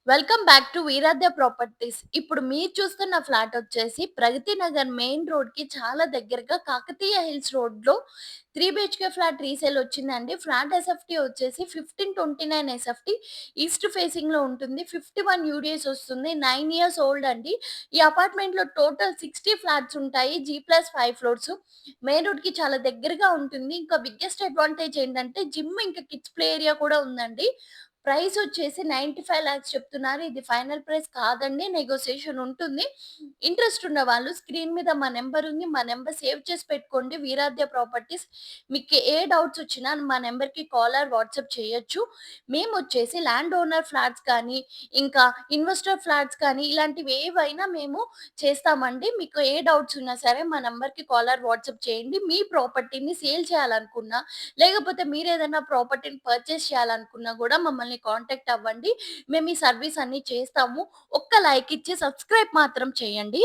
Welcome back to Veeradhya properties. ఇప్పుడు మీరు చూస్తున్న ఫ్లాట్ వచ్చేసి ప్రగతి నగర్ మెయిన్ రోడ్‌కి చాలా దగ్గరగా కాకతీయ హిల్స్ రోడ్‌లో 3 బీహెచ్‌కే ఫ్లాట్ రీసేల్ వచ్చిందండి. ఫ్లాట్ ఎస్ఎఫ్‌టీ వచ్చేసి 1529 ఎస్ఎఫ్‌టీ ఈస్ట్ ఫేసింగ్‌లో ఉంటుంది. 51 యూడిఎస్ వస్తుంది. 9 ఇయర్స్ ఓల్డ్ అండి. ఈ అపార్ట్మెంట్‌లో టోటల్ 60 ఫ్లాట్స్ ఉంటాయి. జీ+5 ఫ్లోర్స్. మెయిన్ రోడ్‌కి చాలా దగ్గరగా ఉంటుంది. ఇంకా బిగ్గెస్ట్ అడ్వాంటేజ్ ఏంటంటే జిమ్ ఇంకా కిడ్స్ ప్లే ఏరియా కూడా ఉందండి. ప్రైస్ వచ్చేసి 95 లాక్స్ చెప్తున్నారు. ఇది ఫైనల్ ప్రైస్ కాదండి. నెగోషియేషన్ ఉంటుంది. ఇంట్రెస్ట్ ఉన్నవాళ్ళు స్క్రీన్ మీద మా నంబర్ ఉంది. మా నంబర్ సేవ్ చేసి పెట్టుకోండి. వీరాధ్య ప్రాపర్టీస్. మీకు ఏ డౌట్స్ వచ్చినా మా నంబర్‌కి కాల్ ఆర్ వాట్సాప్ చేయొచ్చు. మేమొచ్చేసి ల్యాండ్ ఓనర్ ఫ్లాట్స్ కానీ, ఇంకా ఇన్వెస్టర్ ఫ్లాట్స్ కానీ ఇలాంటివి ఏవైనా మేము చేస్తామండి. మీకు ఏ డౌట్స్ ఉన్నా సరే మా నంబర్‌కి కాల్ ఆర్ వాట్సాప్ చేయండి. మీ ప్రాపర్టీని సేల్ చేయాలనుకున్నా, లేకపోతే మీరేదైనా ప్రాపర్టీని పర్చేస్ చేయాలనుకున్నా గూడా మమ్మల్ని కాంటాక్ట్ అవ్వండి. మేము ఈ సర్వీస్ అన్నీ చేస్తాము. ఒక్క లైక్ ఇచ్చి సబ్స్క్రైబ్ మాత్రం చేయండి.